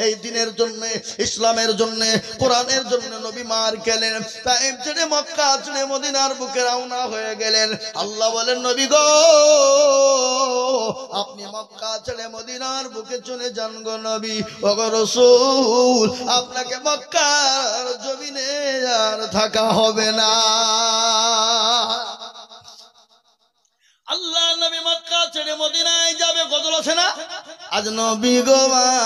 এই দিনের জন্য, ইসলামের জন্য, কোরআনের জন্য নবী মার গেলেন, তাইফ ছেড়ে মক্কা ছেড়ে মদিনার বুকে রওনা হয়ে গেলেন। আল্লাহ বলেন, নবী গো আপনি মক্কা ছেড়ে মদিনার বুকে চলে যান গো নবী। ওগো রাসূল আপনাকে মক্কার জমিনে আর থাকা হবে না। আল্লাহ নবী মক্কা ছেড়ে মদিনায় যাবে, গজল আছে না? আজ নবী গো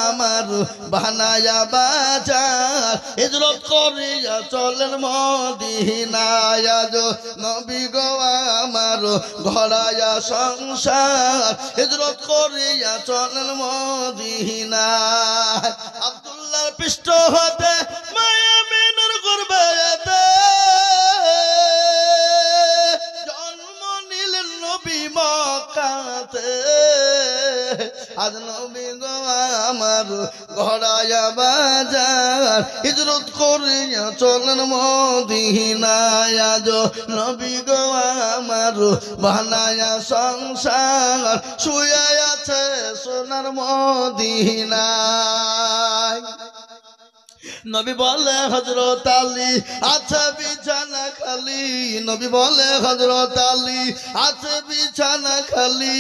আমার বানায়া বাজার হিজরত করিয়া চলেন মদিনায়। আজ নবী গো আমার ঘরায়া সংসার হিজরত করিয়া চলেন মদিনায়। আব্দুল্লাহর পৃষ্ঠ হতে মায়া মিনার গর্বায়াতে মক্কাতে। আজ নবী গো আমার ঘরায়া বাজার হিজরত করিয়া চলেন মদিনায়। আজ নবী গো আমার বানায়া সংসার শুয়ে আছে সোনার মদিনায়। নবী বলে হযরত আলী আছে বিছানা খালি, নবী বলে হযরত আলী আছে বিছানা খালি,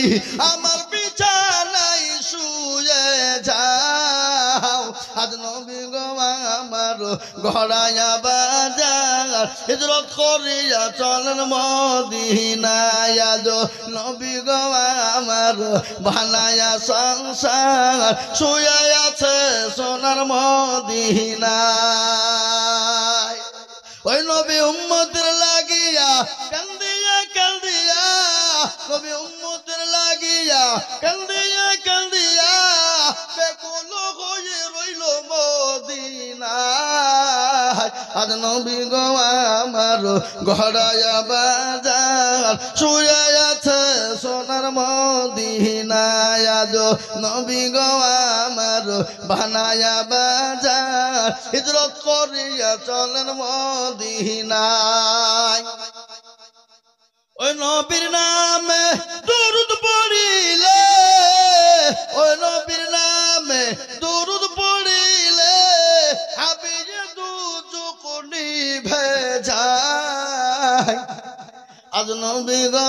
আমার বিছানায় শুয়ে যাও। আজ নবী গো আমার ঘরায়া বাজার হিজরত করিয়া চলেন মদিনায়। আজ নবী গো আমার বানায়া সংসার শুয়ে আছে সোনার মদিনায়। ওই নবী উম্মতের লাগিয়া কান্দিয়া কান্দিয়া, নবী উম্মতের লাগিয়া কান্দিয়া কান্দিয়া বেকুল হয়ে রইল মদিনায়। আজ নবী গো আমার ঘরায়া বাজার শুয়ে আছে সোনার মদিনায়। আজ নবী গো আমার বানায়া বাজার হিজরত করিয়া চলেন মদিনায়। ওই নবীর নামে দুরূদ পড়িলে, ওই নবীর নামে দুরূদ পড়িলে হাবিয়ে দুচোখ নিভে যায়। আজ নবী গো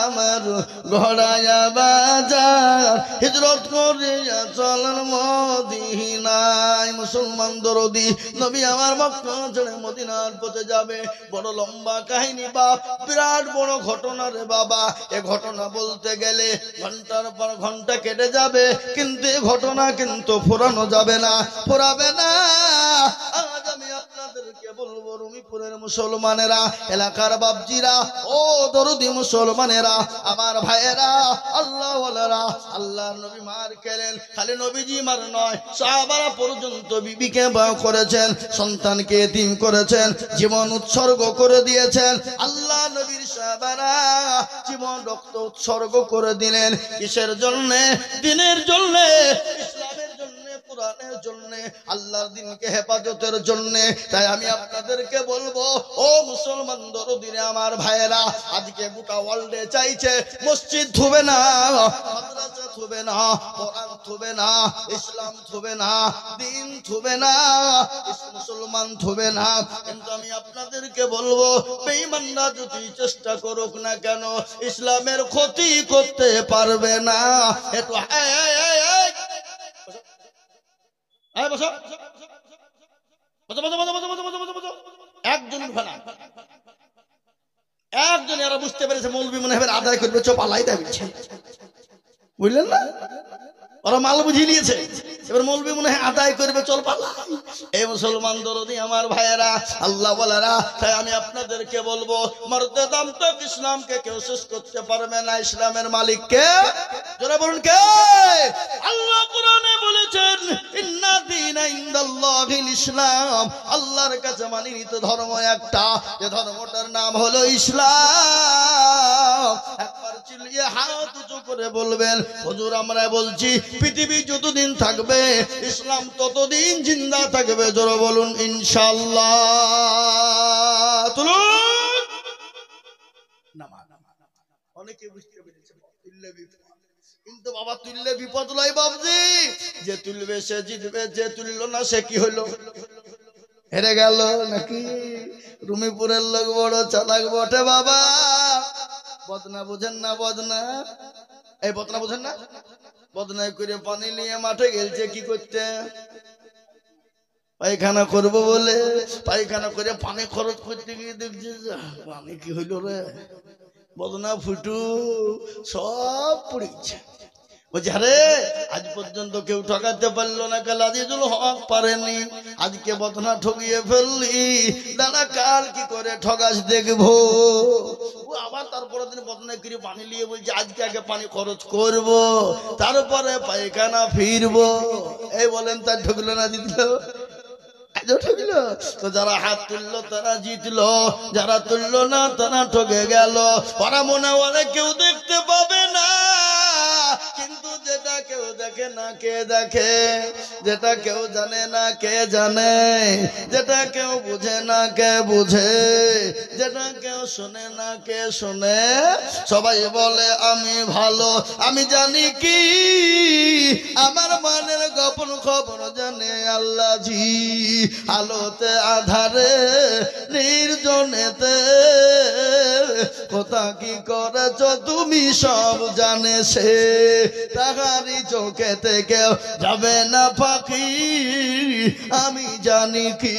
আমার ঘরায়া বাজার হিজরত করিয়া চলেন মদিনায়। মুসলমান দরদি নবী আমার মক্কা ছেড়ে মদিনার পথে যাবে। বড় লম্বা কাহিনী বাপ, বিরাট বড় ঘটনা রে বাবা। এ ঘটনা বলতে গেলে ঘন্টার পর ঘন্টা কেটে যাবে, কিন্তু এ ঘটনা কিন্তু ফুরানো যাবে না, ফুরাবে না। আজ আমি আপনাদেরকে বলবো, রুমিপুরের মুসলমানেরা, এলাকার বাপজিরা, ও দরদি মুসলমানেরা, আমার ভাইয়েরা, আল্লাহ ওয়ালারা, আল্লাহর নবী মার খেলেন। খালি নবীজি মার নয়, সাহাবারা পর্যন্ত বিবিকে ভয় করেছেন, সন্তানকে এতিম করেছেন, জীবন উৎসর্গ করে দিয়েছেন। আল্লাহ নবীর সাহাবারা জীবন রক্ত উৎসর্গ করে দিলেন। কিসের জন্য? দিনের জন্য, ইসলামের জন্য, কোরআনের জন্য, আল্লাহর দিনকে হেফাজতের জন্য। তাই আমি আপনাদেরকে বলবো, ও মুসলমান দরদিরে আমার ভাইয়েরা, আজকে গোটা ওয়ার্ল্ডে চাইছে মসজিদ থুবে না, মাদ্রাসা থুবে না, কোরআন থুবে না, ইসলাম থুবে না, দিন থুবে না, মুসলমান থুবে না। কিন্তু আমি আপনাদেরকে বলবো, বেঈমানরা যদি চেষ্টা করুক না কেন, ইসলামের ক্ষতি করতে পারবে না। একটু একজন একজন এরা বুঝতে পেরেছে মৌলবি মনে হবে আদায় করবে, চোপ আলাই দেয়, বুঝলেন না? ওরা মাল বুঝিয়ে নিয়েছে, এবার মৌলবি মনে হয় আদায় করবে, চল পালা। এই মুসলমান দরদি আমার ভাইয়েরা, আল্লাহ ওয়ালারা, তাই আমি আপনাদেরকে বলবো, মর্দে দাম তো ইসলামকে কেউ শেষ করতে পারবে না। ইসলামের মালিক কে? জোরে বলুন কে? আল্লাহ কোরআনে বলেছেন, ইন্না দীনা ইনদাল্লাহিল ইসলাম, আল্লাহর কাছে মানিত ধর্ম একটা, যে ধর্মটার নাম হলো ইসলাম। একবার চিল্লিয়ে হাত উঁচু করে বলবেন, হুজুর আমরা বলছি পৃথিবী যতদিন থাকবে ইসলাম ততদিন জিন্দা থাকবে। জোরে বলুন ইনশাআল্লাহ। তুলুন। অনেকে বুঝতে পেরেছে, কিন্তু বাবা তুললে বিপদ লয় বাবজি, যে তুলবে সে জিতবে, যে তুললো না সে কি হইলো, হেরে গেল নাকি? রুমিপুরের লোক বড় চালাক বটে বাবা। বদনা বুঝেন না? বদনা, এই বদনা বুঝেন না? বদনায় করে পানি নিয়ে মাঠে গেলছে কি করতে, পায়খানা করবো বলে। পায়খানা করে পানি খরচ করতে গিয়ে দেখছে পানি কি হইল রে, বদনা ফুটু সব পড়েছে। বলছে আরে আজ পর্যন্ত কেউ ঠকাতে পারলো না, কাল আজিজুল হক পারেনি, আজকে বদনা ঠকিয়ে ফেললি, দাদা কাল কি করে ঠকাস দেখবো। ও আবার তারপরে দিন বদনা করে পানি নিয়ে বলছে আজকে আগে পানি খরচ করব, তারপরে পায়খানা ফিরবো। এই বলেন তার ঠকলো না জিতলো? তো যারা হাত তুললো তারা জিতলো, যারা তুললো না তারা ঠকে গেল। ওরা মনে হয় কেউ দেখতে পাবে না, কিন্তু যেটা কেউ দেখে না কে দেখে, যেটা কেউ জানে না কে জানে, যেটা কেউ বুঝে না কে বুঝে, যেটা কেউ শোনে না কে শোনে। সবাই বলে আমি ভালো, আমি জানি কি আমার মানের গোপন খবর জানে আল্লাহ জি। আলোতে আধারে নির্জনেতে কোথা কি করেছ তুমি সব জানে সে, তাহারি চোখে থেকে যাবে না পাখি আমি জানি কি।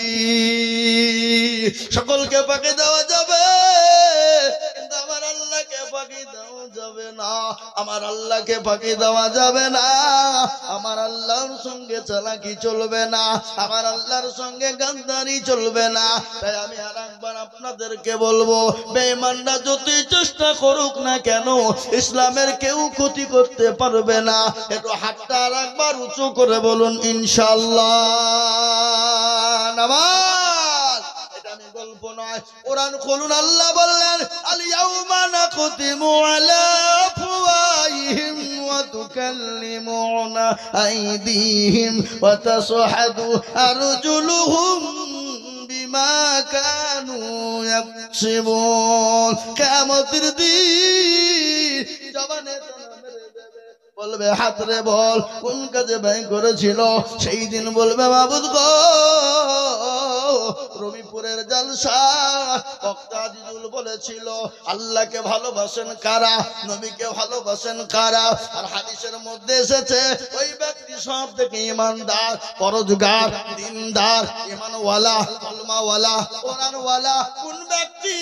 সকলকে পাখি দেওয়া যাবে কিন্তু আমার আল্লাহকে পাখি দেওয়া যাবে না, আমার আল্লাহকে পাখি দেওয়া যাবে না। আমার আল্লাহর সঙ্গে চালাকি চলবে না, আমার আল্লাহর সঙ্গে গাদ্দারি চলবে না। তাই আমি আর একবার আপনাদেরকে বলবো, বেঈমানরা যতই চেষ্টা করুক না কেন ইসলামের কেউ ক্ষতি করতে পারবে না। একটু হাতটা আর একবার উঁচু করে বলুন ইনশাআল্লাহ। নামাজ এটা আমি গল্প নয়, কোরআন খুলুন। আল্লাহ বললেন আল ইয়াউমা নাখতিমু আলা আফওয়াহিহিম ওয়া তুকাল্লিমুনা আইদিহিম ওয়া তাশহাদু আরজুলুহুম বিমা কানু ইয়াকসিবুন। কিয়ামতের দিন জবানে বলবে হাত রে বল কোন কাজে ব্যয় করেছিল, সেই দিন বলবে মাবুদ গো রবিপুরের জলসা বক্তা আজিজুল বলেছিল আল্লাহকে ভালোবাসেন কারা, নবীকে ভালোবাসেন কারা। আর হাদিসের মধ্যে এসেছে ওই ব্যক্তি সব থেকে ইমানদার, পরহেজগার, দিনদার, ঈমানওয়ালা, কলমাওয়ালা, কোরআনওয়ালা। কোন ব্যক্তি?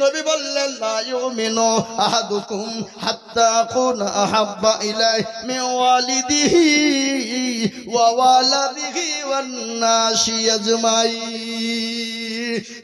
নবী বললেন লা ইউমিনু আহাদুকুম হাত্তা আকুনা আহাব্বা ইলাইহি মিন ওয়ালিদিহি ওয়া ওয়ালাদিহি ওয়ান নাসি আজমাইন।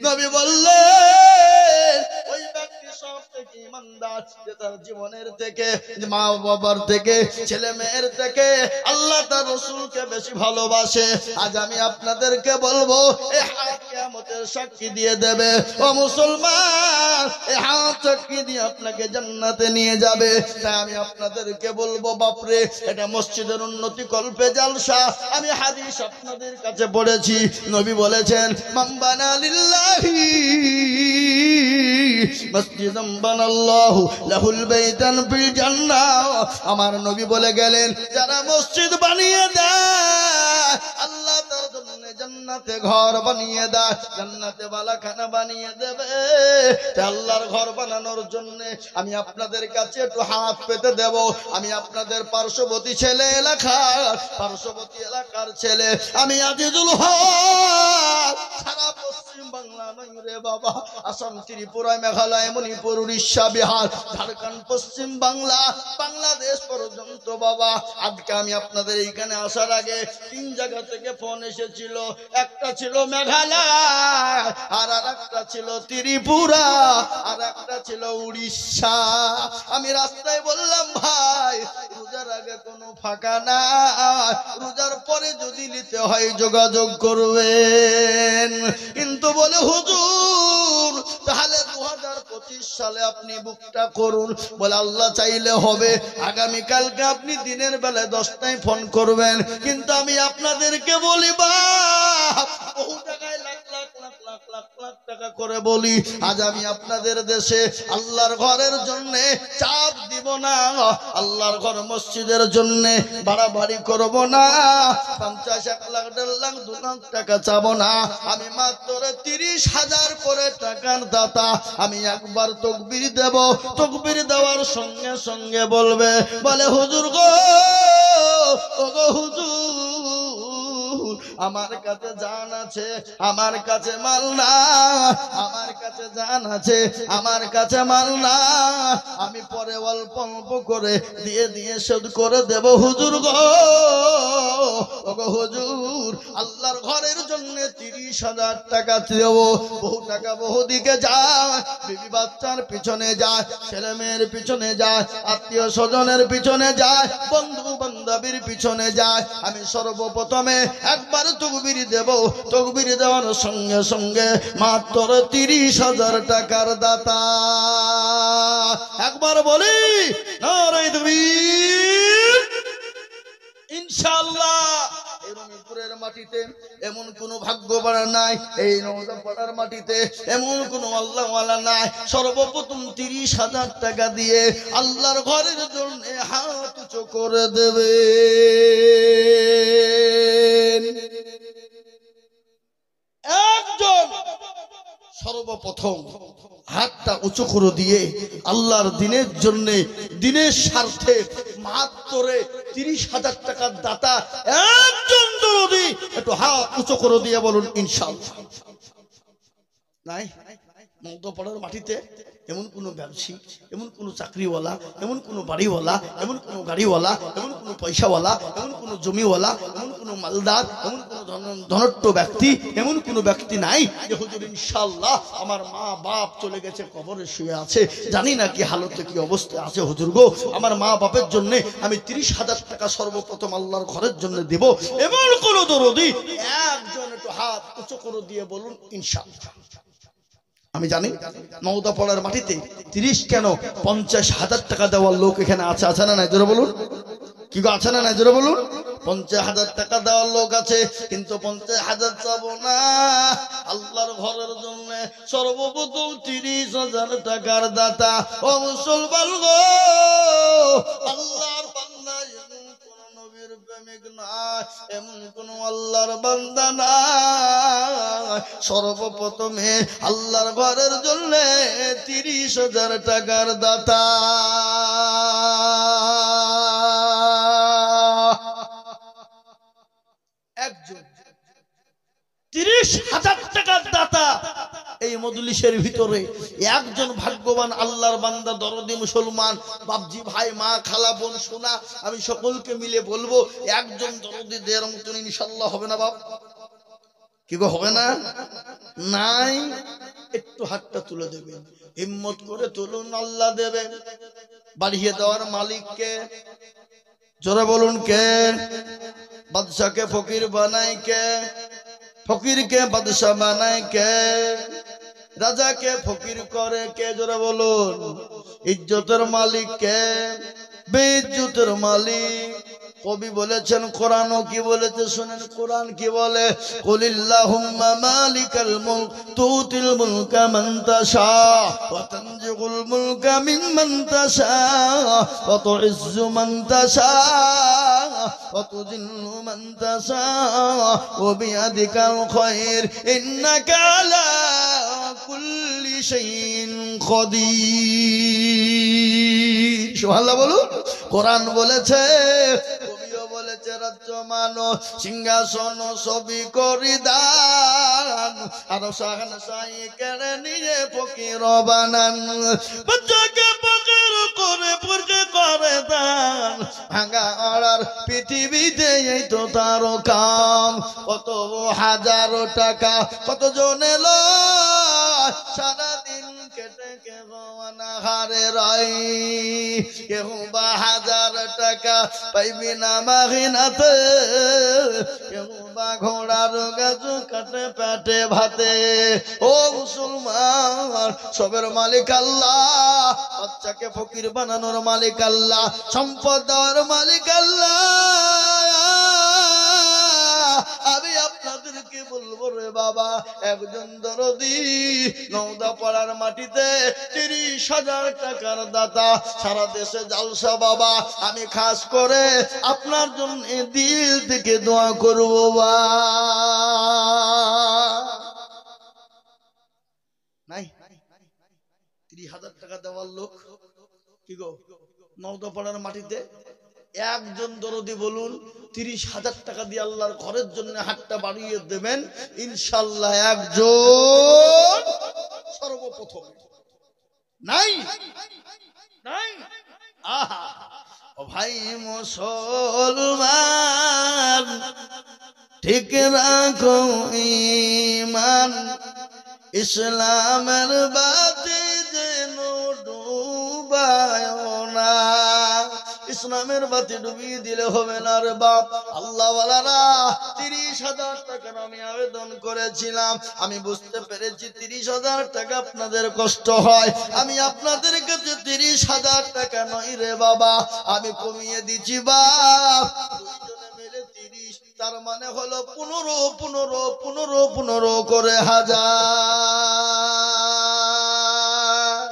নবী বললেন ওই ব্যক্তি সব থেকে ইমানদার যে তার জীবনের থেকে, মা বাবার থেকে, ছেলে মেয়ের থেকে আল্লাহ তার রাসূলকে বেশি ভালোবাসে। আজ আমি আপনাদেরকে বলবো এই হাত কিয়ামতের সাক্ষী দিয়ে দেবে। ও মুসলমান, এই হাত সাক্ষী দিয়ে আপনাকে জান্নাতে নিয়ে যাবে। তাই আমি আপনাদেরকে বলবো বাপরে এটা মসজিদের উন্নতি কল্পে জালসা। আমি হাদিস আপনাদের কাছে পড়েছি, নবী বলেছেন মান বানা লিল্লাহি মসজিদান বানাল্লাহু লাহুল বাইতান ফিল জান্নাহ। আমার নবী বলে গেলেন যারা মসজিদ বানিয়ে দেয় আল্লাহ তার জন্য জান্নাতে ঘর বানিয়ে দেয়, জান্নাতে বালাখানা বানিয়ে দেবে। তাই আল্লাহর ঘর বানানোর জন্য আমি আপনাদের কাছে একটু হাত পেতে দেব। আমি আপনাদের পার্শ্ববর্তী এলাকার ছেলে আমি আজিজুল হক। সারা পশ্চিম বাংলা নয় রে বাবা, আসাম, ত্রিপুরা, মেঘালয়, মণিপুর, উড়িষ্যা, বিহার, ঝাড়খণ্ড, পশ্চিম বাংলা, বাংলাদেশ পর্যন্ত বাবা। আজকে আমি আপনাদের এইখানে আসার আগে 3 জায়গা থেকে ফোন এসেছিল। একটা ছিল মেঘালয়, আর একটা ছিল ত্রিপুরা, আর একটা ছিল উড়িষ্যা। আমি রাস্তায় বললাম ভাই রোজার আগে কোনো ফাঁকা না, রোজার পরে যদি নিতে হয় যোগাযোগ করবেন। কিন্তু বলে হুজুর তাহলে 2025 সালে আপনি বুকটা করুন। বলে আল্লাহ চাইলে হবে। আগামীকালকে আপনি দিনের বেলা 10টায় ফোন করবেন। কিন্তু আমি আপনাদেরকে বলি বাপ, বহু জায়গায় লাখ লাখ লাখ লাখ লাখ লাখ লাখ টাকা করে বলি, আজ আমি আপনাদের দেশে আল্লাহর ঘরের জন্য চাপ দিব না, আল্লাহর ঘর মসজিদের জন্য বাড়াবাড়ি করব না, 50 1 লাখ 1.5 লাখ 2 লাখ টাকা চাবো না, আমি মাত্র 30,000 করে টাকার দাতা। আমি একবার তাকবীর দেব, তাকবীর দেওয়ার সঙ্গে সঙ্গে বলবে, বলে হুজুর গো, ও গো হুজুর, আমার কাছে জান আছে, আমার কাছে মাল না, আমার কাছে জান আছে, আমার কাছে মাল না, আমি পরে অল্প অল্প করে দিয়ে দিয়ে শোধ করে দেব হুজুর গো, ও গো হুজুর, আল্লাহর ঘরের জন্য 30,000 টাকা দেব। বহু টাকা বহু দিকে যায়, বিবি বাচ্চার পিছনে যায়, ছেলে মেয়ের পিছনে যায়, আত্মীয় স্বজনের পিছনে যায়, বন্ধু বান্ধবীর পিছনে যায়। আমি সর্বপ্রথমে একবার তাকবীর দেব, তাকবীর দেওয়ার সঙ্গে সঙ্গে মাত্র 30,000 টাকার দাতা। একবার বলি নারে তাকবীর। ইনশাআল্লাহ এই রংপুরের মাটিতে এমন কোন ভাগ্যবান নাই, এই নওদাপাড়ার মাটিতে এমন কোন আল্লাহওয়ালা নাই, সর্বপ্রথম 30,000 টাকা দিয়ে আল্লাহর ঘরের জন্য হাত উঁচু করে দেবে। একজন সর্বপ্রথম হাতটা উঁচু করে দিয়ে আল্লাহর দিনের জন্য, দিনের স্বার্থে মাত্র 30,000 টাকার দাতা একজন দরদি, একটু হাত উঁচু করে দিয়ে বলুন ইনশাআল্লাহ। নাই নওদাপাড়ার মাটিতে এমন কোন ব্যবসায়ী, এমন কোন চাকরিওয়ালা, এমন কোন বাড়িওয়ালা, এমন কোন গাড়িওয়ালা, এমন কোন পয়সাওয়ালা, এমন কোন জমিওয়ালা, এমন কোন মালদার, এমন কোন ধনট্য ব্যক্তি, এমন কোন ব্যক্তি নাই যে হুজুর ইনশাআল্লাহ আমার মা বাপ চলে গেছে, কবরে শুয়ে আছে, জানি না কি হালতে কি অবস্থায় আছে, হুজুর গো আমার মা বাপের জন্য আমি 30,000 টাকা সর্বপ্রথম আল্লাহর ঘরের জন্য দেব, এমন কোন দরদি একজন একটু হাত উঁচু করে দিয়ে বলুন ইনশাআল্লাহ। আমি জানি নওদাপাড়ার মাটিতে 30 কেন 50,000 টাকা দেওয়ার লোক এখানে আছে, আছে না নাই জোরে বলুন, কি গো আছে না নাই জোরে বলুন। 50,000 টাকা দেওয়ার লোক আছে, কিন্তু 50,000 চাবো না, আল্লাহর ঘরের জন্য সর্বপ্রথম 30,000 টাকার দাতা। ও মুসলমান গো, আল্লাহর বান্দা এমন কোন নবীর প্রেমিক না, এমন কোন আল্লাহর বান্দা না, সর্বপ্রথমে আল্লাহর ঘরের জন্য 30,000 টাকার দাতা। একজন 30,000 টাকার দাতা এই মজলিসের ভিতরে একজন ভাগ্যবান আল্লাহর বান্দা দরদি মুসলমান বাপজি ভাই মা খালা বোন সোনা, আমি সকলকে মিলে বলবো একজন দরদি দেওয়ার মতন ইনশাআল্লাহ হবে না বাপ? কি গো হবে না? নাই, একটু হাতটা তুলে দেবেন, হিম্মত করে তুলুন, আল্লাহ দেবেন। বাড়িয়ে দেওয়ার মালিককে জোরে বলুন কে? বাদশাকে ফকির বানায় কে? ফকিরকে বাদশা বানায় কে? রাজাকে ফকির করে কে? জোরে বলুন। ইজ্জতের মালিক কে? বেইজ্জতের মালিক। কবি বলেছেন, কোরআনও কি বলেছে শুনেন, কোরআন কি বলে? কুলিল্লাহুম্মা মালিকাল মুলক তুতিল মুলকা মান তাশা ওয়া তানজিউল মুলকা মিম্মান তাশা ওয়া তুইজ্জু মান তাশা ওয়া তুযিল্লু মান তাশা ওয়া বিয়াদিকাল খায়র ইন্নাকা আলা কুল্লি শাইইন কাদির। সুবহানাল্লাহ বলুন। কোরআন বলেছে, কবিও বলেছে, রাজ্য মানো সিংহাসন সবই করি দান, আর শাহান শাহী কেড়ে নিয়ে ফকির বানান। বাচ্চাকে ফকির করে পুরকে করে দান, ভাঙা আড়ার পৃথিবীতে এই তো তার কাম। কত হাজারো টাকা কত জন এলো, সারাদিন কেটে কেউ না হারে রাই, কেউ বা 1000 টাকা পাইবি না মাহিনাতে, কেউ বা ঘোড়ার গাছু কাটে পেটে ভাতে। ও মুসলমান, সবের মালিক আল্লাহ, বাচ্চাকে ফকির বানানোর মালিক আল্লাহ, সম্পদ দেওয়ার মালিক আল্লাহ। আমি আপনাদের আপনাদেরকে বলবো রে বাবা, একজন দরদি নওদা পাড়ার মাটিতে 30,000 টাকার দাতা, সারা দেশে জালসা বাবা। আমি খাস করে আপনার জন্য দিল থেকে দোয়া করবো বা নাই 30,000 টাকা দেওয়ার লোক কি গো নওদা পাড়ার মাটিতে? একজন দরদি বলুন 30,000 টাকা দিয়ে আল্লাহর ঘরের জন্য হাতটা বাড়িয়ে দেবেন, ইনশাআল্লাহ একজন সর্বপ্রথম। নাই নাই আহা ও ভাই মুসলমান, ঠিক রাখো ঈমান, ইসলামের বাতি যেন ডুবায় না। ইসলামের বাতি ডুবিয়ে দিলে হবে না রে বাপ। আল্লাহ ওয়ালারা 30,000 টাকার আমি আবেদন করেছিলাম। আমি বুঝতে পেরেছি 30,000 টাকা আপনাদের কষ্ট হয়। আমি আপনাদের কাছে 30,000 টাকা নয় রে বাবা, আমি কমিয়ে দিচ্ছি বাপ। দুইজনে মিলে 30, তার মানে হলো 15 করে 1000,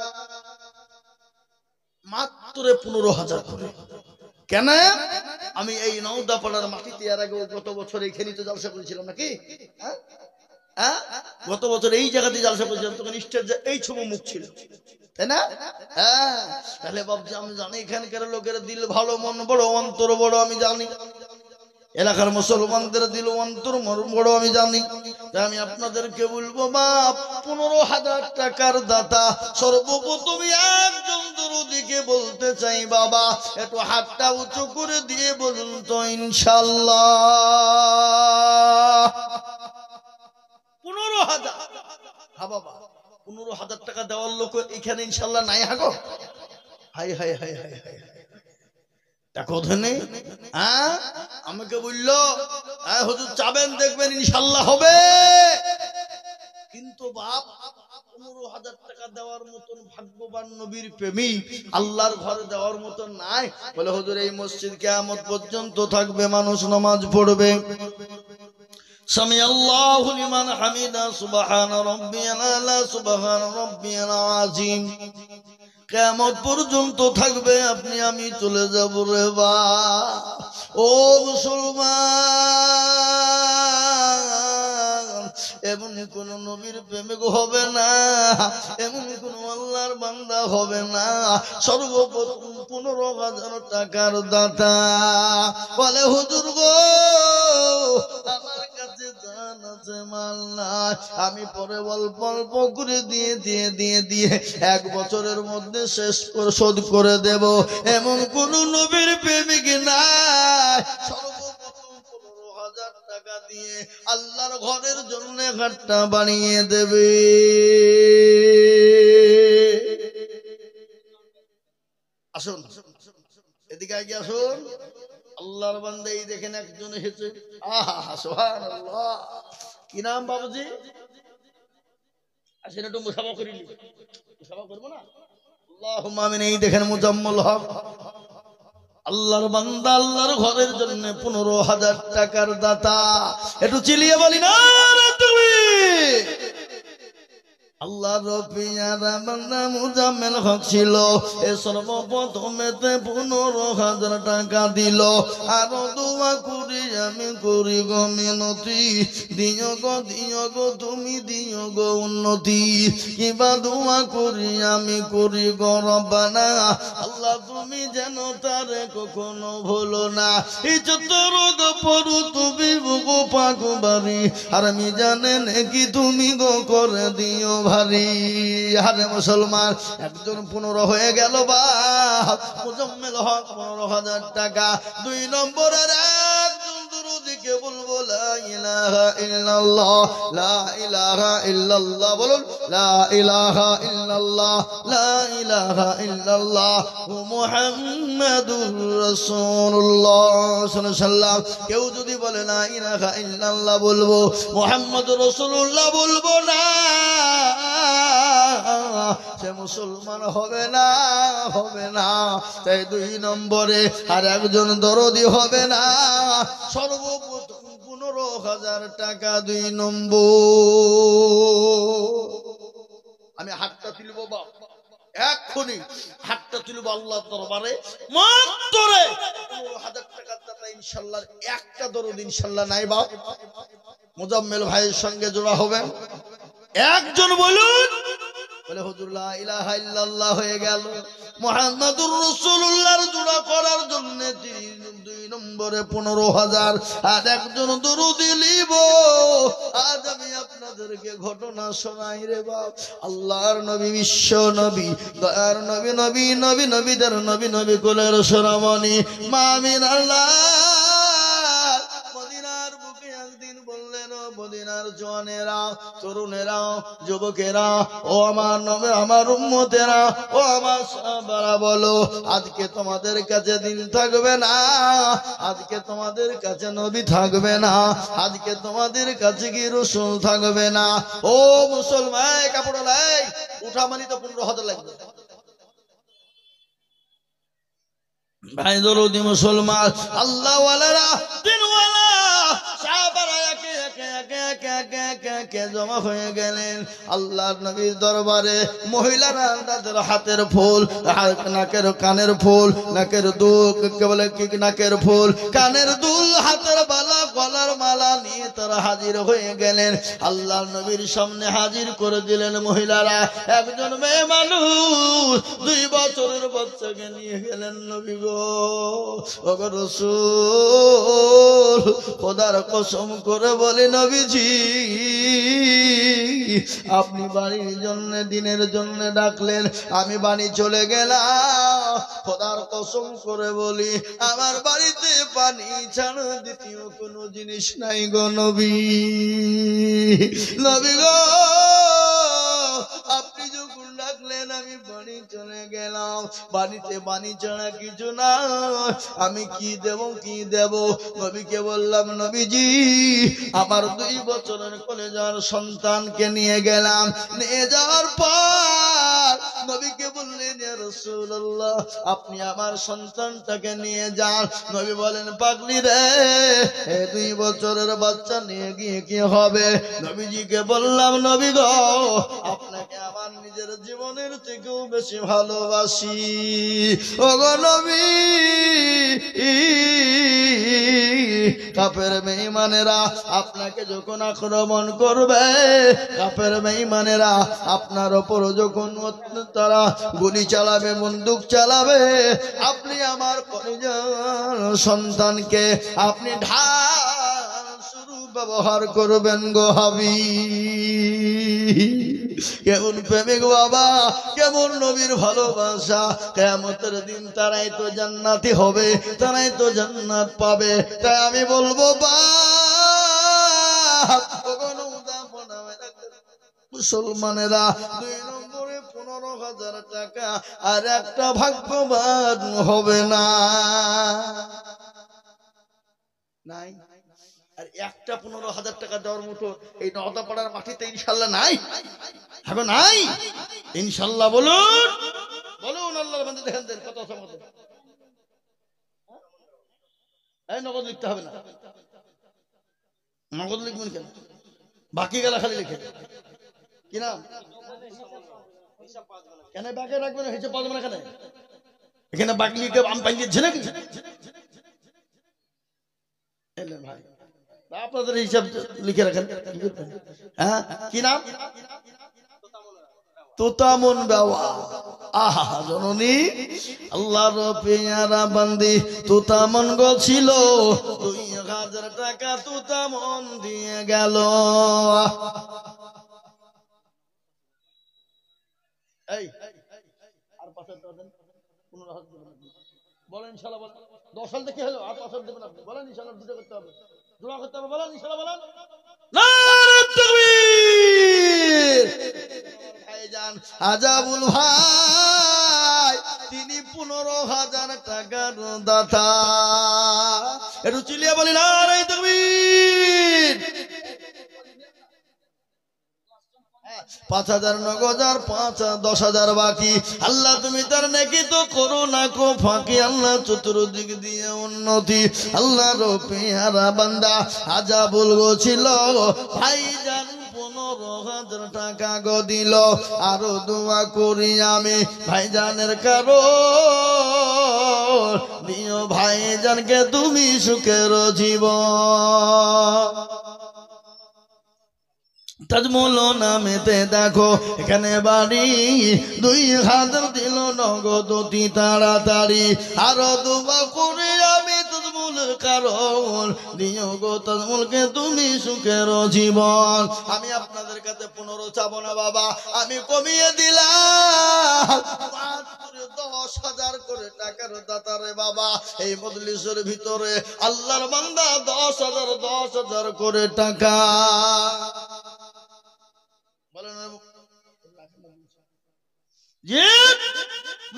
মাত্র 15,000 করে। কেন? আমি এই নওদা পাড়ার মাটিতে এর আগে গত বছর এইখানে তো জালসা করেছিলাম নাকি? গত বছর এই জায়গাতে জালসা করেছিলাম, তখন স্টেজ এই ছবি মুখ ছিল, তাই না? তাহলে বাবজি আমি জানি এখানকার লোকের দিল ভালো, মন বড়, অন্তর বড়, আমি জানি। এলাকার মুসলমানদের দিল অন্তর বড়, আমি জানি। তাই আমি আপনাদেরকে বলবো বাপ, 15,000 টাকার দাতা সর্বপ্রথম একজন দরদিকে বলতে চাই বাবা, একটু হাতটা উঁচু করে দিয়ে বলুন তো ইনশাআল্লাহ। 15,000, হ্যাঁ বাবা 15,000 টাকা দেওয়ার লোক এখানে ইনশাআল্লাহ নাই। Hago high high high high high, আমাকে বললো হুজুর চাবেন দেখবেন ইনশাআল্লাহ হবে। কিন্তু বাপ 15,000 টাকা দেওয়ার মতন ভাগ্যবান নবীর প্রেমিক আল্লাহর ঘরে দেওয়ার মতন নাই। বলে হুজুর এই মসজিদ কিয়ামত পর্যন্ত থাকবে, মানুষ নামাজ পড়বে। সামি আল্লাহু লিমান হামিদা, সুবহান রাব্বিয়াল আলা, সুবহান রাব্বিয়াল আযীম, কিয়ামত পর্যন্ত থাকবে। আপনি আমি চলে যাব রে বা। ও মুসলমান, এমন কোন নবীর প্রেমিক হবে না, এমন কোন আল্লাহর বান্দা হবে না সর্বপ্রথম 15,000 টাকার দাতা বলে হুজুর গো আমার কাছে জান আছে মাল নাই, আমি পরে অল্প অল্প করে দিয়ে 1 বছরের মধ্যে শেষ করে শোধ করে দেব। এমন কোন নবীর প্রেমিক নাই সর্বপ্রথম 15,000 টাকা দিয়ে আল্লাহর ঘরের জন্য ঘরটা বানিয়ে দেবে। আসুন এদিকে আগে আসুন। আল্লাহর বান্দা এই দেখেন একজন এসেছে, আহা সুবহানাল্লাহ। কি নাম বাবুজি? আসেন একটু মুসাফা করি, মুসাফা করবো না? আল্লাহুম্মা আমিন। এই দেখেন মুজাম্মল হক, আল্লাহর বান্দা আল্লাহর ঘরের জন্য 15,000 টাকার দাতা। একটু চিলিয়ে বলি না তুমি। আল্লাহর পিয়ারা বান্দা মুজাম্মেল হক ছিল, এ সর্বপ্রথমেতে 15,000 টাকা দিল। আরো দোয়া করি আমি করি গো মিনতি, দিও গো তুমি দিও গো উন্নতি। কিবা দোয়া করি আমি করি গো রব্বানা, আল্লাহ তুমি যেন তারে কখনো ভুলো না। এই চত্বর গো পড়ু তুমি গো পাক বাড়ি, আর আমি জানেন কি তুমি গো করে দিও ভারী। আরে মুসলমান একজন 15 হয়ে গেল বা মুজাম্মেল হক 15,000 টাকা। 2 নম্বরের একজন দুরুদিকে বলবো লা ইলাহা ইল্লাল্লাহ, লা ইলাহা ইল্লাল্লাহ, বলুন লা ইলাহা ইল্লাল্লাহ, লা ইলাহা ইল্লাল্লাহ মুহাম্মাদুর রাসূলুল্লাহ সাল্লাল্লাহু আলাইহি ওয়াসাল্লাম। কেউ যদি বলে লা ইলাহা ইল্লাল্লাহ বলবো, মুহাম্মাদুর রাসূলুল্লাহ বলবো না, সে মুসলমান হবে না, হবে না। তাই 2 নম্বরে আর একজন দরদি হবে না সর্বপ্রথম 15,000 টাকা 2 নম্বর। আমি হাতটা তুলবো বাপ, এক্ষুনি হাতটা তুলবো আল্লাহর দরবারে, মাত্র 15,000 টাকার দাতা ইনশাআল্লাহ একটা দরুদ ইনশাআল্লাহ নাই বাপ। মুজাম্মেল ভাইয়ের সঙ্গে জোড়া হবেন, একজন বলুন। বলে হুজুর লা ইলাহা ইল্লাল্লাহ হয়ে গেল। মুহাম্মাদুর রাসূলুল্লাহর জোড়া করার জন্য 2 নম্বরে 15,000। আর একজন দরুদ লিব। আজ আমি আপনাদেরকে ঘটনা শোনাই রে বাপ। আল্লাহর নবী, বিশ্ব নবী, দয়ার নবী, নবী নবী নবীদের নবী, নবী কুলের সোনামণি মা আমিনাল্লাহ মদিনার বুকে একদিন বললেন, ও মদিনার জওয়ানেরা, তরুণেরা, যুবকেরা, ও আমার নবী, আমার উম্মতেরা, ও আমার সাহাবারা, বলো আজকে তোমাদের কাছে দিন থাকবে না, আজকে তোমাদের কাছে নবী থাকবে না, আজকে তোমাদের কাছে কি রাসূল থাকবে না। ও মুসলমান, কাপড় লাই উঠা মানি তো 15,000 লাগবে ভাই। দরুদি মুসলমান, আল্লাহ ওয়ালারা, দিনওয়ালা সাহাবারা একে একে একে একে একে একে একে জমা হয়ে গেলেন আল্লাহর নবীর দরবারে। মহিলারা তাদের হাতের ফুল, নাকের কানের ফুল, নাকের দুল, কে বলে কি, নাকের ফুল, কানের দুল, হাতের বালা, গলার মালা নিয়ে তারা হাজির হয়ে গেলেন আল্লাহর নবীর সামনে। হাজির করে দিলেন মহিলারা। একজন মেয়ে মানুষ 2 বছরের বাচ্চাকে নিয়ে গেলেন নবী গো। ওগো রাসূল, খোদার কসম করে বলে নবীজি, আপনি বাড়ির জন্য, দিনের জন্য ডাকলেন, আমি বাড়ি চলে গেলাম। খোদার কসম করে বলি, আমার বাড়িতে পানি ছাড়া দ্বিতীয় কোনো জিনিস নাই গো নবী। নবী গো, আপনি যখন ডাকলেন আমি বাড়ি চলে গেলাম। বাড়িতে পানি ছাড়া কিছু না, আমি কি দেব, কি দেব? নবীকে বললাম, নবীজি আমার 2 বছরের কলেজার সন্তানকে নিয়ে গেলাম। নিয়ে যাওয়ার পর নবীকে বললেন, ইয়া রাসূলুল্লাহ আপনি আমার সন্তানটাকে নিয়ে যান। নবী বলেন, পাগলি রে, 2 বছরের বাচ্চা নিয়ে গিয়ে কি হবে? নবীজিকে বললাম, নবী গো আপনাকে আমার নিজের জীবনের থেকেও বেশি ভালোবাসি। ওগো নবী, কাফের বেঈমানেরা আপনাকে যখন আক্রমণ করবে, কাফের বেঈমানেরা আপনার উপর যখন তারা গুলি চালাবে, বন্দুক চালাবে, আপনি আমার কলিজার সন্তানকে আপনি ঢাল স্বরূপ ব্যবহার করবেন গো হাবিব। কেমন প্রেমিক বাবা, কেমন নবীর ভালোবাসা। কিয়ামতের দিন তারাই তো জান্নাতি হবে, তারাই তো জান্নাত পাবে। তাই আমি বলবো মুসলমানেরা, 2 নম্বরে 15,000 টাকা আর একটা ভাগ্যবান হবে না, নাই। আর একটা 15,000 টাকা দেওয়ার মতো এই নওদাপাড়ার মাটিতে ইনশাল্লাহ নাই, হবে নাই ইনশাল্লাহ। বলুন বলুন, আল্লাহর বান্দা দেখেন দেন কত সময়। এই নগদ লিখতে হবে না, নগদ লিখবেন কেন? বাকি গেলা খালি লিখে কি নাম কেন বাকি রাখবেন? হিসেব পাওয়া যাবে না কেন? এখানে বাকি লিখে আম পাই দিচ্ছে নাকি? ভাই আপনাদের হিসাব লিখে রাখেন। হ্যাঁ, কি নাম? তোতামন বাবা। আহা জননী, আল্লাহর পেয়ারা বান্দি তোতামন গো ছিল, 2,000 টাকা তোতামন দিয়ে গেল। এই আর 5 দেন, 15,000 দেবেন বলেন ইনশাআল্লাহ। বলেন 10 সাল থেকে হলো আর 5 দেবেন আপনি, বলেন ইনশাআল্লাহ। দুটো করতে হবে, দোয়া করতে হবে, বলেন ইনশাআল্লাহ। বলেন নারে তাকবীর। ভাইজান আজাবুল ভাই, তিনি 15,000 টাকার দাতা। একটু চিল্লিয়ে বলি নারে তাকবীর। 5,000 নগদ আর 10,000 বাকি। আল্লাহ তুমি তার নেকি তো করো না কো ফাঁকি। আল্লাহ চতুর্দিক দিয়ে উন্নতি। আল্লাহ রপিয়ারা বান্দা আজাবুল গো ছিল ভাইজান 15,000 টাকা গো দিল। আরো দোয়া করি আমি ভাইজানের কারো দিও ভাইজানকে তুমি সুখের জীবন। তাজমুল নামেতে দেখো এখানে বাড়ি 2,000 দিল নগদ অতি তাড়াতাড়ি। আরো দোয়া করে আমি তাজমুলের কারণ দিও গো তাজমুলকে তুমি সুখের জীবন। আমি আপনাদের কাছে 15 চাবো না বাবা, আমি কমিয়ে দিলাম 10,000 করে টাকার দাতারে বাবা। এই মজলিসের ভিতরে আল্লাহর বান্দা 10,000 করে টাকা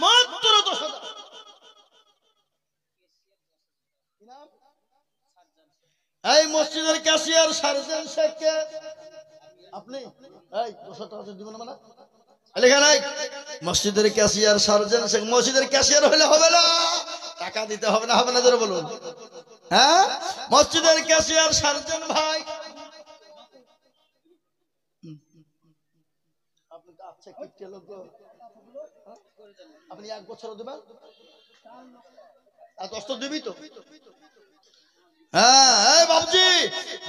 মাত্র 10,000। এই মসজিদের ক্যাশিয়ার সার্জেন শেখকে আপনি এই 10,000 টাকা দিবেন মানে লেখা নাই। মসজিদের ক্যাশিয়ার সার্জেন শেখ, মসজিদের ক্যাশিয়ার হলে হবে না, টাকা দিতে হবে না। হবে না জোরে বলুন। হ্যাঁ, মসজিদের ক্যাশিয়ার সার্জেন ভাই আপনি 1 বছর দেবেন আর 10 তো দিবি তো। হ্যাঁ বাবুজি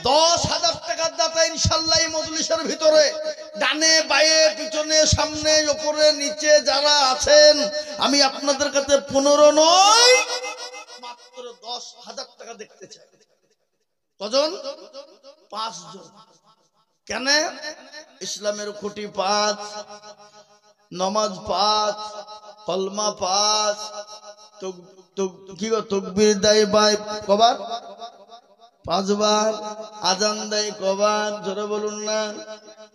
10,000 টাকার দাতা ইনশাল্লাহ এই মজলিসের ভিতরে ডানে বায়ে পিছনে সামনে উপরে নিচে যারা আছেন আমি আপনাদের কাছে 15 নয় মাত্র 10,000 টাকা দেখতে চাই। কজন? 5 জন। কেন? ইসলামের খুঁটি 5, নমাজ 5, কলমা 5, কি গো তাকবীর দেয় ভাই কবার? 5 বার। আজান দেয় কবার? জোরে বলুন না।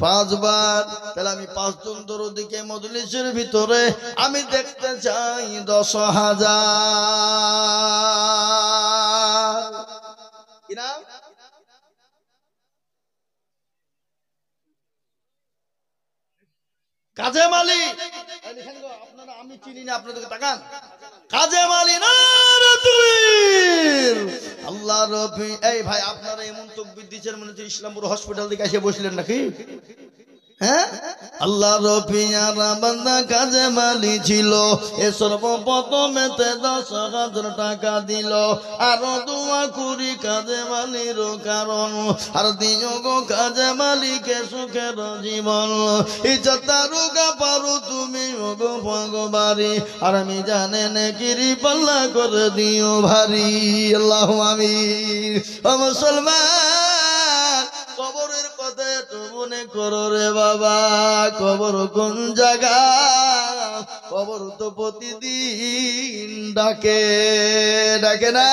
5 বার। তাহলে আমি 5 জন দরদিকে মজলিসের ভিতরে আমি দেখতে চাই 10,000। কি নাম? কাজেম আলী। আপনারা আমি চিনি না, আপনাদেরকে তাকান। কাজেম আলী না আল্লাহ রবি। এই ভাই আপনারা এমন তাকবীর দিচ্ছেন মনে হচ্ছে ইসলামপুর হসপিটাল থেকে এসে বসলেন নাকি? হ্যাঁ, আল্লাহ রফিয়ারা বান্দা কাজেম আলী ছিল এ সর্বপ্রথমেতে 10,000 টাকা দিল। আরো দোয়া করি কাজেম আলীর কারণ আর দিও গো কাজেম আলীকে সুখের জীবন। ইজ্জতারুগা পারো তুমি গো ভগবারি আর আমি জানে নেকিরি পাল্লা করে দিও ভারী। আল্লাহু আমিন। ও মুসলমান কবরের কথা তো মনে করো রে বাবা। কবর কোন জায়গা? কবর তো প্রতিদিন ডাকে, ডাকে না?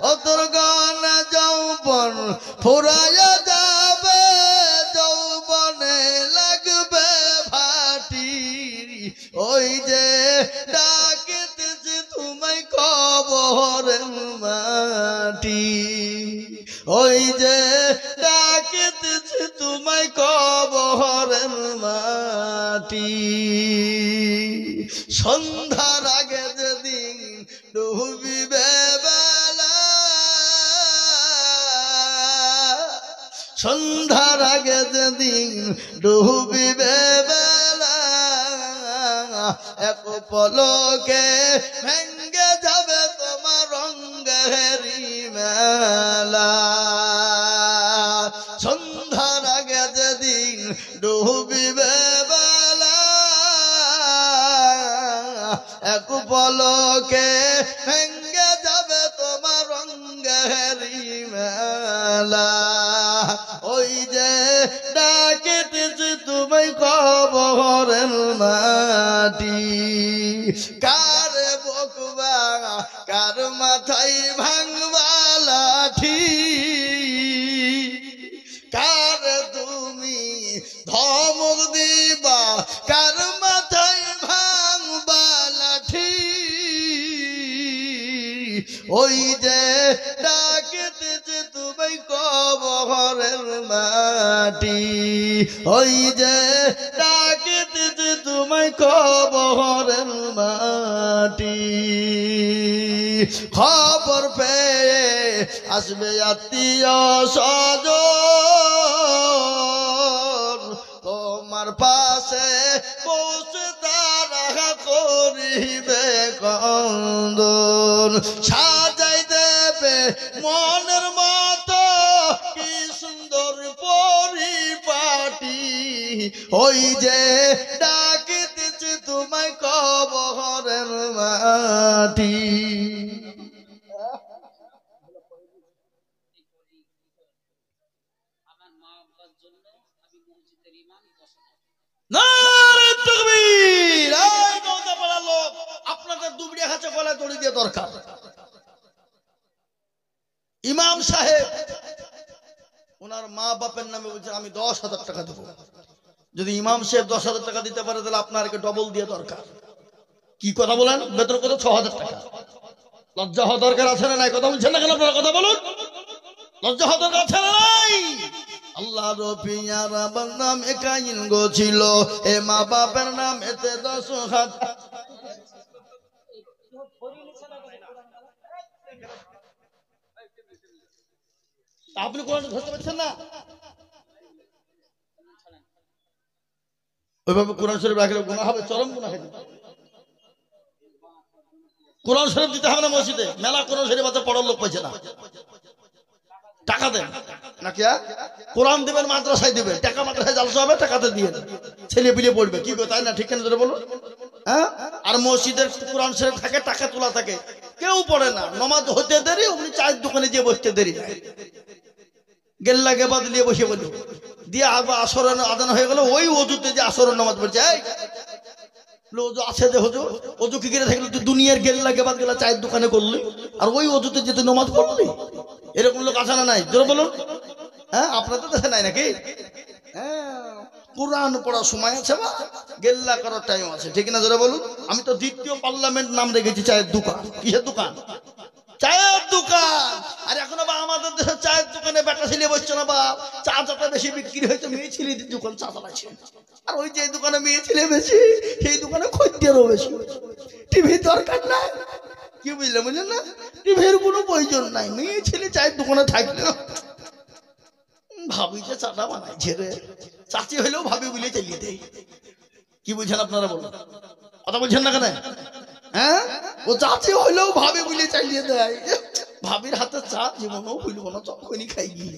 ও তোর গান যৌবন ফুরায়া যাবে, যৌবনে লাগবে ভাটি। ওই যে ডাকেতেছে তোমায় কবরের মাটি, ওই যে ডাকেতেছে তোমায় কবরের মাটি। সন্ধ্যার আগে যেদিন ডুবিবে বেলা, সন্ধ্যার আগে যেদিন ডুবিবে বেলা, এক পলকে ভেঙ্গে যাবে তোমার রঙ্গেরি মেলা। সন্ধ্যার আগে যেদিন ডুবিবে বেলা, এক পলকে ভেঙ্গে যাবে তোমার রঙ্গেরি মেলা। ওই যে ডাকেতেছে তোমায় কবরের মাটি। কার বকবা কার মাথায় ভাঙবা লাঠি, কার তুমি ধমক দিবা কার মাথায় ভাঙবা লাঠি। ওই যে ডাকেতেছে তোমায় কবর ঘরের মাটি ওই যে ডাকিতেছে তোমায় কবরের মাটি খবর পেয়ে আসবে আত্মীয় স্বজন তোমার পাশে বসে তারা করিবে কন্দন সাজাই দেবে মনের মতো কি সুন্দর পরিপাটি ওই যে ডাকিতেছে তোমায় কবরের মাটি আপনাদের দুবড়িয়া হাতে গলায় দড়ি দিয়ে দরকার ইমাম সাহেব ওনার মা বাপের নামে বলছেন আমি 10,000 টাকা দেবো যদি ইমাম সাহেব 10,000 টাকা দিতে পারে তাহলে আপনাকে ডবল দিয়ে দরকার কি কথা বলেন বেতন কত 6,000 টাকা লজ্জা হওয়া দরকার আছে না নাই কথা বলছেন না কেন আপনারা কথা বলুন লজ্জা হওয়া দরকার আছে না নাই আল্লাহ রফিয়ারা নাম একাইন গো ছিল এ মা বাপের নাম এতে 10,000 আপনি কোরআন ধরতে পারছেন না ওইভাবে কোরআন শরীফ রাখলে গুনাহ হবে চরম গুনাহ হবে কোরআন শরীফ দিতে হবে না মসজিদে মেলা কোরআন শরীফ আছে পড়ার লোক পাইছে না টাকা দেন নাকি কোরআন দিবেন মাদ্রাসায় দিবেন টাকা মাদ্রাসায় জালসা হবে টাকাতে দিয়ে ছেলে পিলে পড়বে কি গো তাই না ঠিক কেন ধরে বলুন হ্যাঁ আর মসজিদের কোরআন শরীফ থাকে টাকা তোলা থাকে কেউ পড়ে না নামাজ হতে দেরি উনি চায়ের দোকানে গিয়ে বসতে দেরি গেল্লা গেবাদ নিয়ে বসে বলি দিয়ে আবার আসরের আদান হয়ে গেল ওই অজুতে যে আসরের নামাজ পড়ছে অজু আছে যে হুজুর অজু কি করে থাকলে তুই দুনিয়ার গেল্লা গেবাদ গেলা চায়ের দোকানে করলি আর ওই অজুতে যে তুই নামাজ পড়লি এরকম লোক আছে না নাই জোরে বলুন হ্যাঁ আপনার তো দেখে নাই নাকি হ্যাঁ কোরআন পড়ার সময় আছে বা গেল্লা করার টাইম আছে ঠিক না জোরে বলুন আমি তো দ্বিতীয় পার্লামেন্ট নাম রেখেছি চায়ের দোকান কিসের দোকান চায়ের দোকান আর এখন আবার আমাদের দেশে চায়ের দোকানে বেটা ছেলে বসছে না বাপ চা চাটা বেশি বিক্রি হয়তো মেয়ে ছেলে দোকান চা চালাচ্ছে আর ওই যে দোকানে মেয়ে ছেলে বেশি সেই দোকানে খদ্দেরও বেশি টিভি দরকার নাই কি বুঝলেন বুঝলেন না টিভির কোনো প্রয়োজন নাই মেয়ে ছেলে চায়ের দোকানে থাকলে ভাবি যে চাটা বানাইছে রে চাচি হইলেও ভাবি বলে চালিয়ে দেয় কি বুঝছেন আপনারা বলুন কথা বলছেন না কেন হ্যাঁ ও চাচি হইলেও ভাবি বলে চালিয়ে দেয় ভাবির হাতে চা জীবনও হইল না তখনই খাই গিয়ে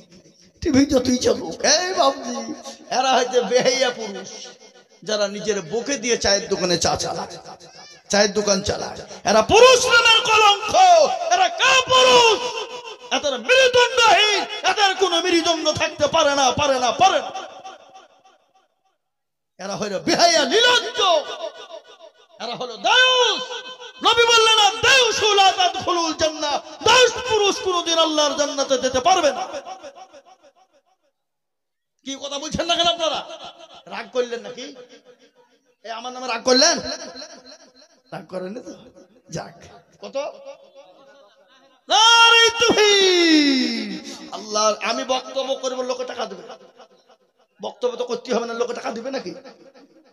টিভি যতই চলুক এই বাবজি এরা হয়তো বেহাইয়া পুরুষ যারা নিজের বুকে দিয়ে চায়ের দোকানে চা চালায় চায়ের দোকান চালায় এরা পুরুষ নামের কলঙ্ক এরা কা পুরুষ এদের মেরুদণ্ডহীন এদের কোনো মেরুদণ্ড থাকতে পারে না পারে না পারে না এরা হইল বেহাইয়া নির্লজ্জ এরা হলো দায়ুস নবী বললেন না দায়ুসুল আদাখুলুল জান্নাহ দায়ুস পুরুষ কোনদিন আল্লাহর জান্নাতে যেতে পারবে না কি কথা বলছেন না কেন আপনারা রাগ করলেন নাকি এই আমার নামে রাগ করলেন রাগ করেন তো যাক কত নারে তুহিন আল্লাহ আমি বক্তব্য করব লোকে টাকা দেবে বক্তব্য তো করতে হবে না লোকে টাকা দিবে নাকি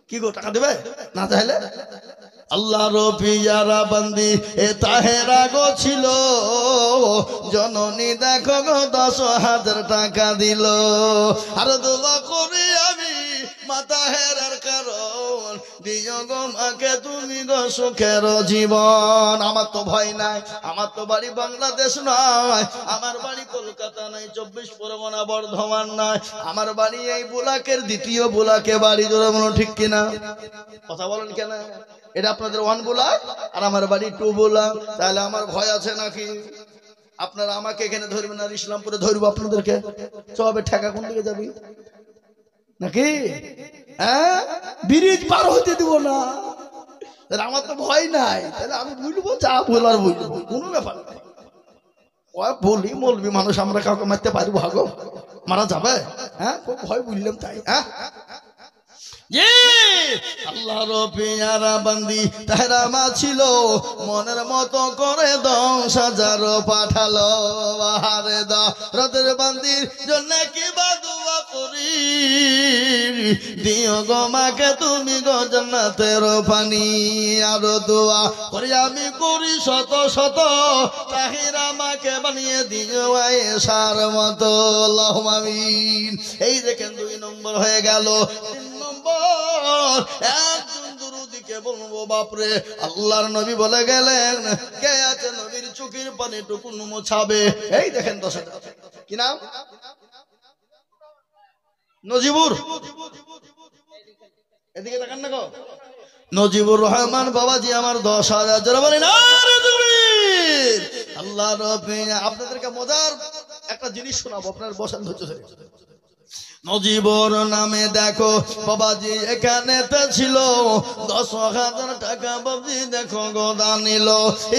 কি গো টাকা দেবে না তাহলে আল্লাহ রফিয়ারা বান্দি এ তাহেরা গো ছিল জননী দেখো গো 10,000 টাকা দিল আর দোয়া করি আমি মাতা হেরার কারণ দিও গো মাকে তুমি গো সুখের জীবন আমার তো ভয় নাই আমার তো বাড়ি বাংলাদেশ নয় আমার বাড়ি কলকাতা নাই 24 পরগনা বর্ধমান নয় আমার বাড়ি এই বুলাকের দ্বিতীয় বুলাকে বাড়ি জোরে বলুন ঠিক কিনা কথা বলেন কেন এটা আপনাদের 1 বুলাক আর আমার বাড়ি 2 বুলাক তাহলে আমার ভয় আছে নাকি আপনারা আমাকে এখানে ধরবেন আর ইসলামপুরে ধরবো আপনাদেরকে সবে ঠেকা কোন দিকে যাবি নাকি হ্যাঁ ব্রিজ পার হতে দিব না তাহলে আমার তো ভয় নাই তাহলে আমি বলবো যা বলার বলবো কোনো ব্যাপার নাই বলি বলবি মানুষ আমরা কাউকে মারতে পারবো হাগো মারা যাবে হ্যাঁ খুব ভয় বললাম তাই হ্যাঁ জি আল্লাহর পেয়ারা বান্দি তাহরা মা ছিল মনের মতো করে 10,000 পাঠালো বাহারে রাতের বান্দির জন্য কি বা দোয়া করি দিও গো মাকে তুমি গো জান্নাতের পানি আর দোয়া করি আমি করি শত শত তাহিরা মাকে বানিয়ে দিও আয়েশার মতো আল্লাহুম্মা আমিন। এই দেখেন 2 নম্বর হয়ে গেল। 3 নম্বর একজন দুরূদীকে বলবো বাপরে আল্লাহর নবী বলে গেলেন কে আছে নবীর চোখের পানি টুকুন মোছাবে। এই দেখেন 10 কি নাম নজিবুর, এদিকে তাকান না গো, নজিবুর রহমান বাবাজি আমার 10,000 জোরে বলেন আরে তাকবীর। আল্লাহর নবী আপনাদেরকে মজার একটা জিনিস শোনাবো, আপনার বসান ধৈর্য ধরে। নজিবুর নামে দেখো বাবাজি এখানে ছিল 10,000 টাকা বাবাজি দেখো গোদা নিল।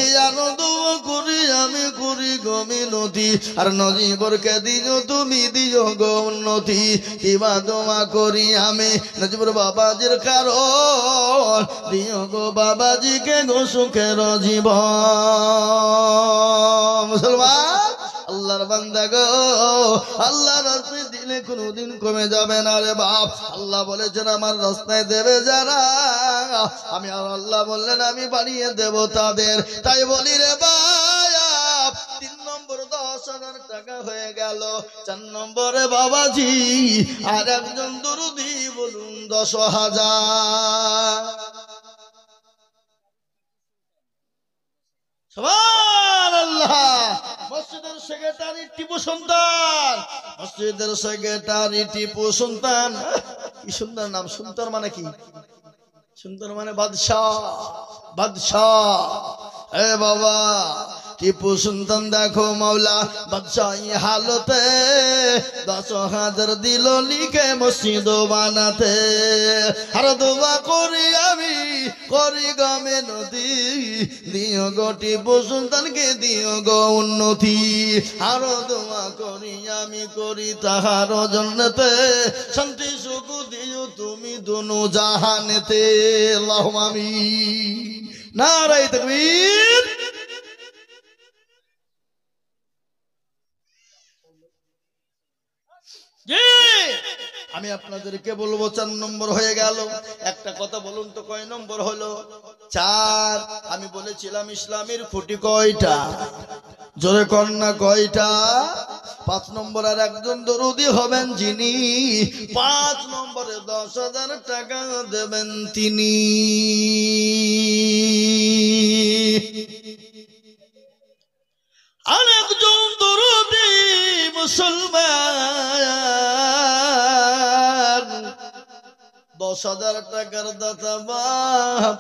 এই আনন্দ করি আমি করি গো মিনতি আর নজিবুরকে দিও তুমি দিও গো উন্নতি। কিবা দোয়া করি আমি নজিবুর বাবাজির কারণ দিও গো বাবাজিকে গো সুখের জীবন। মুসলমান আল্লাহর বান্দা গো আল্লাহর রাস্তায় দিলে কোনোদিন কমে যাবে না রে বাপ। আল্লাহ বলেছেন আমার রাস্তায় দেবে যারা আমি আর আল্লাহ বললেন আমি বানিয়ে দেব তাদের। তাই বলি রে বাপ 3 নম্বর 10,000 টাকা হয়ে গেল। 4 নম্বরে বাবাজি আর একজন দুরূদী বলুন 10,000। সুবহানাল্লাহ। মসজিদের সেক্রেটারি টিপু সুলতান, মসজিদের সেক্রেটারি টিপু সুলতান, কি সুন্দর নাম। সুলতান মানে কি? সুলতান মানে বাদশাহ, বাদশাহ। এ বাবা টিপু সুলতান দেখো মাওলা বাদশাহী হালতে 10,000 দিল লিখে মসজিদ বানাতে। আর দোয়া করি আমি করি গমে নদী দিও গো টিপু সুলতানকে দিও গো উন্নতি। আর দোয়া করি আমি করি তাহার জন্নতে শান্তি সুখ দিও তুমি দুনো জাহানেতে আল্লাহুম্মা আমিন। নারায়ে তাকবীর। আমি আপনাদেরকে বলবো 4 নম্বর হয়ে গেল। একটা কথা বলুন তো কয় নম্বর হলো? 4। আমি বলেছিলাম ইসলামের খুঁটি কয়টা? জোরে কন্যা কয়টা? 5 নম্বর আর একজন দরুদি হবেন যিনি 5 নম্বরে 10,000 টাকা দেবেন তিনি। আর একজন দরুদি মুসলমান 10,000 টাকার দাতা বাপ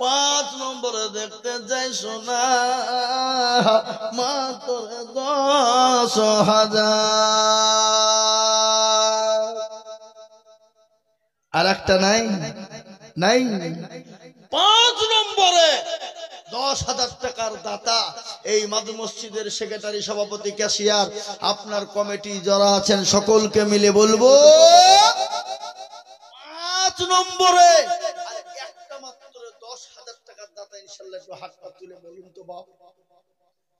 5 নম্বরে দেখতে যাই সোনা মাত্র 10,000। আর একটা নাই নাই 5 নম্বরে 10,000 টাকার দাতা এই মাদ্রাসা মসজিদের সেক্রেটারি সভাপতি ক্যাশিয়ার আপনার কমিটি যারা আছেন সকলকে মিলে বলবো 5 নম্বরে আর একটা মাত্র 10,000 টাকার দাতা ইনশাআল্লাহ একটু হাত পা তুলে বলুন তো বাপ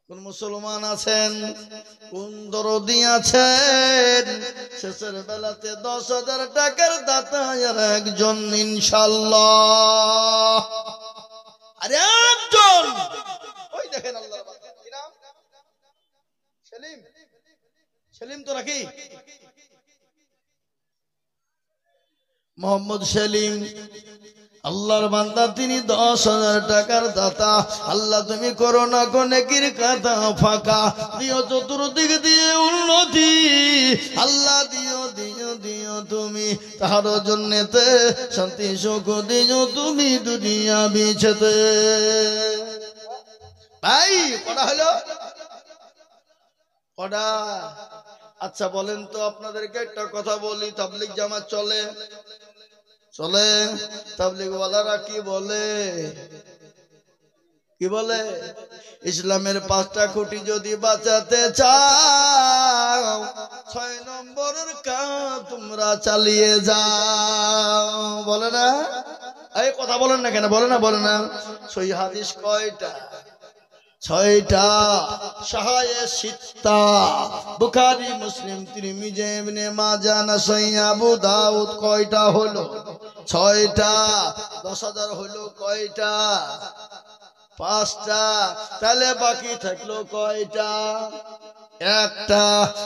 কোন মুসলমান আছেন কোন দরদি আছেন শেষের বেলাতে 10,000 টাকার দাতা আর একজন ইনশাআল্লাহ। আরে একজন ওই দেখেন আল্লাহর বান্দা কি নাম সেলিম, সেলিম তো নাকি মোহাম্মদ সেলিম আল্লাহর বান্দা তিনি 10,000 টাকার দাতা। আল্লাহ তুমি করো না গো নেকির কাতা ফাঁকা দিও চতুর্দিক দিয়ে উন্নতি আল্লাহ দিও দিও দিও তুমি তাহার জন্যতে শান্তি সুখ দিও তুমি দুনিয়া বিছেতে। ভাই কটা হলো? কটা? আচ্ছা বলেন তো আপনাদেরকে একটা কথা বলি, তাবলীগ জামাত চলে চলে? তাবলীগ ওয়ালারা কি বলে? কি বলে ইসলামের 5টা খুঁটি যদি বাঁচাতে চাও 6 নম্বরের কাজ তোমরা চালিয়ে যাও বলে না এই কথা বলেন না কেন বলে না সহিহ হাদিস কয়টা 6টা সাহায়ে সিত্তা বুখারী মুসলিম তিরমিজি ইবনে মাজাহ নাসাই আবু দাউদ কয়টা হলো 6টা 10,000 হলো কয়টা 5টা তাহলে বাকি থাকলো কয়টা একটা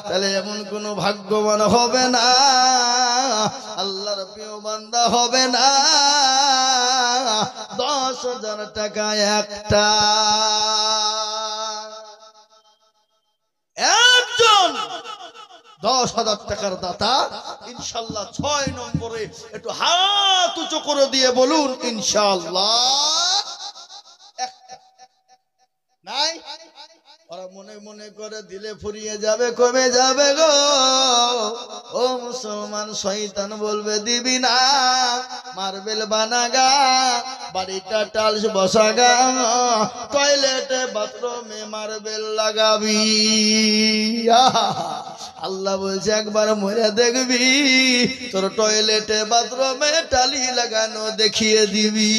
তাহলে এমন কোন ভাগ্যবান হবে না আল্লাহর প্রিয় বান্দা হবে না 10,000 টাকা একটা একজন 10,000 টাকার দাতা ইনশাআল্লাহ 6 নম্বরে একটু হাত উঁচু করে দিয়ে বলুন ইনশাআল্লাহ নাই ওরা মনে মনে করে দিলে ফুরিয়ে যাবে কমে যাবে গো ও মুসলমান শয়তান বলবে দিবি না মার্বেল বানাগা বাড়িটা টাইলস বসাগা টয়লেটে বাথরুমে মার্বেল লাগাবি আল্লাহ বলছে একবার মরে দেখবি তোর টয়লেটে বাথরুমে টালি লাগানো দেখিয়ে দিবি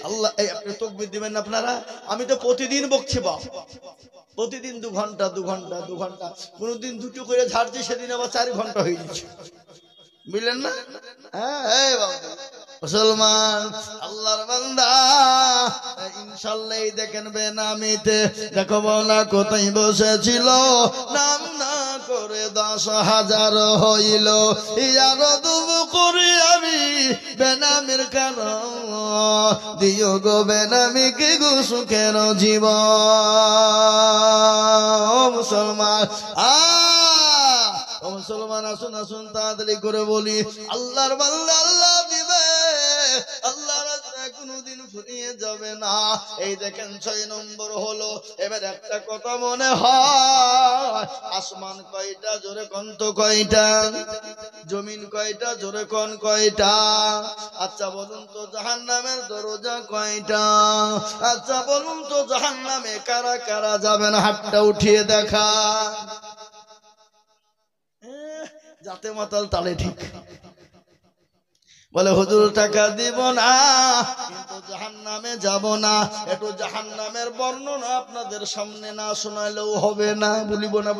আল্লাহ এই আপনি তাকবীর দিবেন আপনারা আমি তো প্রতিদিন বকছি বাপ প্রতিদিন 2 ঘন্টা কোনদিন 2টো করে ঝাড়ছি সেদিন আবার 4 ঘন্টা হয়ে যাচ্ছে বুঝলেন না হ্যাঁ মুসলমান আল্লাহর বান্দা ইনশাআল্লাহ দেখেন বেনামিতে দেখো না কোথায় বসেছিল নাম না করে 10,000 হইল ইয়ার দুব করি আমি বেনামির কেন দিও গো বেনামিকে গো সুখের জীবন মুসলমান ও মুসলমান আসুন আসুন তাড়াতাড়ি করে বলি আল্লাহর বান্দা আল্লাহ দিবে আল্লাহর রাস্তায় কোনোদিন ফুরিয়ে যাবে না এই দেখেন 6 নম্বর হলো এবার একটা কথা মনে হয় আসমান কয়টা জোরে কোন তো কয়টা জমিন কয়টা জোরে কোন কয়টা আচ্ছা বলুন তো জাহান্নামের দরজা কয়টা আচ্ছা বলুন তো জাহান্নামে কারা কারা যাবেন হাতটা উঠিয়ে দেখা যাতে মাতাল তালে ঠিক বলে হুজুর টাকা দিব না কিন্তু জাহান্নামে যাব না একটু জাহান্নামের বর্ণনা আপনাদের সামনে না শোনালেও হবে না বলবো না